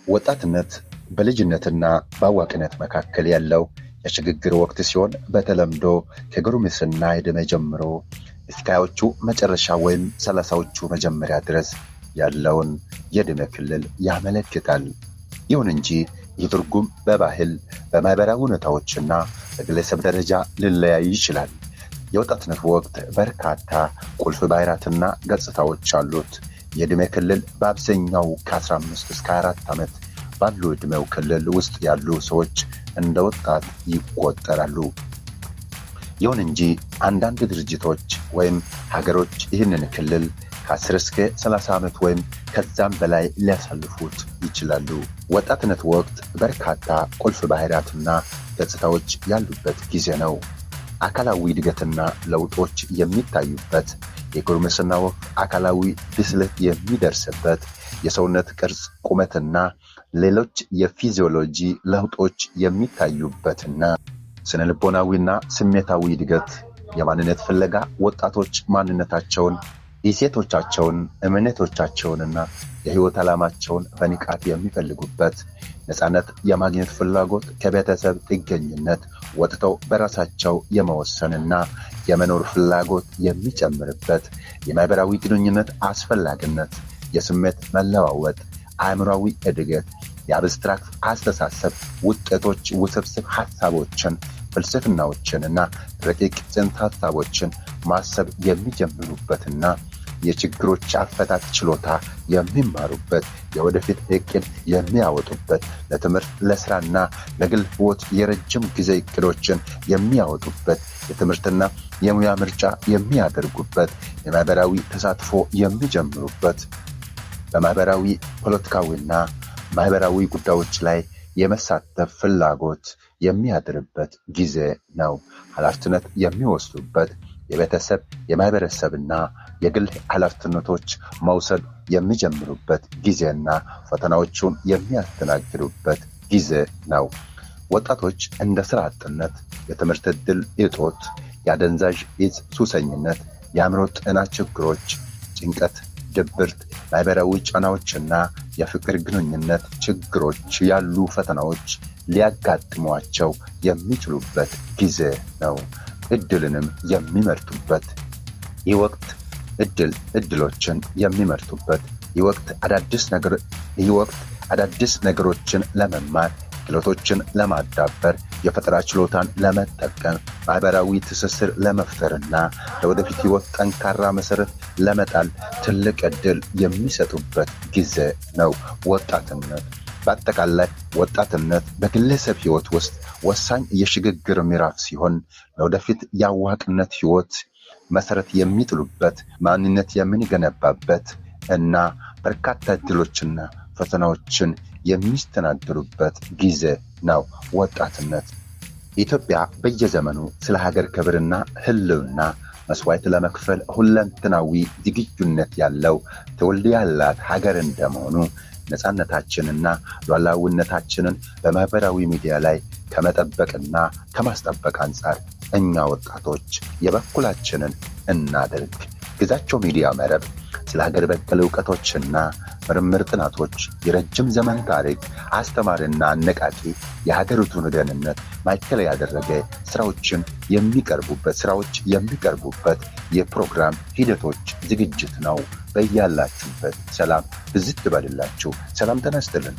ወጣትነት በልጅነትና በአዋቂነት መካከል ያለው የሽግግር ወቅት ሲሆን በተለምዶ ከጉርምስና ዕድሜ ጀምሮ እስከ ሃያዎቹ መጨረሻ ወይም ሰላሳዎቹ መጀመሪያ ድረስ ያለውን የዕድሜ ክልል ያመለክታል። ይሁን እንጂ ይህ ትርጉም በባህል፣ በማህበራዊ ሁኔታዎችና በግለሰብ ደረጃ ሊለያይ ይችላል። የወጣትነት ወቅት በርካታ ቁልፍ ባህሪያትና ገጽታዎች አሉት። የዕድሜ ክልል በአብዛኛው ከ15 እስከ 24 ዓመት ባሉ ዕድሜው ክልል ውስጥ ያሉ ሰዎች እንደ ወጣት ይቆጠራሉ። ይሁን እንጂ አንዳንድ ድርጅቶች ወይም ሀገሮች ይህንን ክልል ከ10 እስከ 30 ዓመት ወይም ከዛም በላይ ሊያሳልፉት ይችላሉ። ወጣትነት ወቅት በርካታ ቁልፍ ባህሪያትና ገጽታዎች ያሉበት ጊዜ ነው። አካላዊ እድገትና ለውጦች የሚታዩበት፣ የጉርምስና ወቅት አካላዊ ብስለት የሚደርስበት፣ የሰውነት ቅርጽ፣ ቁመትና ሌሎች የፊዚዮሎጂ ለውጦች የሚታዩበትና ስነልቦናዊና ስሜታዊ እድገት፣ የማንነት ፍለጋ፣ ወጣቶች ማንነታቸውን፣ እሴቶቻቸውን፣ እምነቶቻቸውንና የህይወት ዓላማቸውን በንቃት የሚፈልጉበት፣ ነፃነት የማግኘት ፍላጎት፣ ከቤተሰብ ጥገኝነት ወጥተው በራሳቸው የመወሰንና የመኖር ፍላጎት የሚጨምርበት፣ የማህበራዊ ግንኙነት አስፈላጊነት፣ የስሜት መለዋወጥ፣ አእምሯዊ እድገት፣ የአብስትራክት አስተሳሰብ ውጤቶች ውስብስብ ሐሳቦችን፣ ፍልስፍናዎችንና ረቂቅ ጽንሰ ሐሳቦችን ማሰብ የሚጀምሩበትና የችግሮች አፈታት ችሎታ የሚማሩበት፣ የወደፊት እቅድ የሚያወጡበት፣ ለትምህርት ለስራና ለግል ህይወት የረጅም ጊዜ እቅዶችን የሚያወጡበት፣ የትምህርትና የሙያ ምርጫ የሚያደርጉበት፣ የማህበራዊ ተሳትፎ የሚጀምሩበት፣ በማህበራዊ ፖለቲካዊና ማህበራዊ ጉዳዮች ላይ የመሳተፍ ፍላጎት የሚያድርበት ጊዜ ነው። ኃላፊነት የሚወስዱበት፣ የቤተሰብ የማህበረሰብና የግል ኃላፊነቶች መውሰድ የሚጀምሩበት ጊዜና ፈተናዎቹን የሚያስተናግዱበት ጊዜ ነው። ወጣቶች እንደ ስራ አጥነት፣ የትምህርት ዕድል እጦት፣ የአደንዛዥ ዕፅ ሱሰኝነት፣ የአእምሮ ጤና ችግሮች፣ ጭንቀት፣ ድብርት፣ ማህበራዊ ጫናዎችና የፍቅር ግንኙነት ችግሮች ያሉ ፈተናዎች ሊያጋጥሟቸው የሚችሉበት ጊዜ ነው። ዕድልንም የሚመርጡበት፣ ይህ ወቅት ዕድሎችን የሚመርጡበት፣ ይህ ወቅት አዳዲስ ነገሮችን ለመማር፣ ክህሎቶችን ለማዳበር፣ የፈጠራ ችሎታን ለመጠቀም፣ ማህበራዊ ትስስር ለመፍጠርና ለወደፊት ህይወት ጠንካራ መሰረት ለመጣል ትልቅ ዕድል የሚሰጡበት ጊዜ ነው ወጣትነት። በአጠቃላይ ወጣትነት በግለሰብ ህይወት ውስጥ ወሳኝ የሽግግር ምዕራፍ ሲሆን ለወደፊት የአዋቂነት ህይወት መሰረት የሚጥሉበት፣ ማንነት የምንገነባበት እና በርካታ ዕድሎችና ፈተናዎችን የሚስተናገዱበት ጊዜ ነው ወጣትነት። ኢትዮጵያ በየዘመኑ ስለ ሀገር ክብርና ህልውና መስዋዕት ለመክፈል ሁለንተናዊ ዝግጁነት ያለው ትውልድ ያላት ሀገር እንደመሆኑ ነፃነታችንና ሉዓላዊነታችንን በማህበራዊ ሚዲያ ላይ ከመጠበቅና ከማስጠበቅ አንጻር እኛ ወጣቶች የበኩላችንን እናድርግ። ግዛቸው ሚዲያ መረብ ስለ ሀገር በቀል እውቀቶችና ምርምር ጥናቶች፣ የረጅም ዘመን ታሪክ፣ አስተማሪና አነቃቂ የሀገሪቱን ደህንነት ማዕከል ያደረገ ስራዎች የሚቀርቡበት የፕሮግራም ሂደቶች ዝግጅት ነው። በያላችሁበት ሰላም ብዝት ይበልላችሁ። ሰላም ጤና ይስጥልን።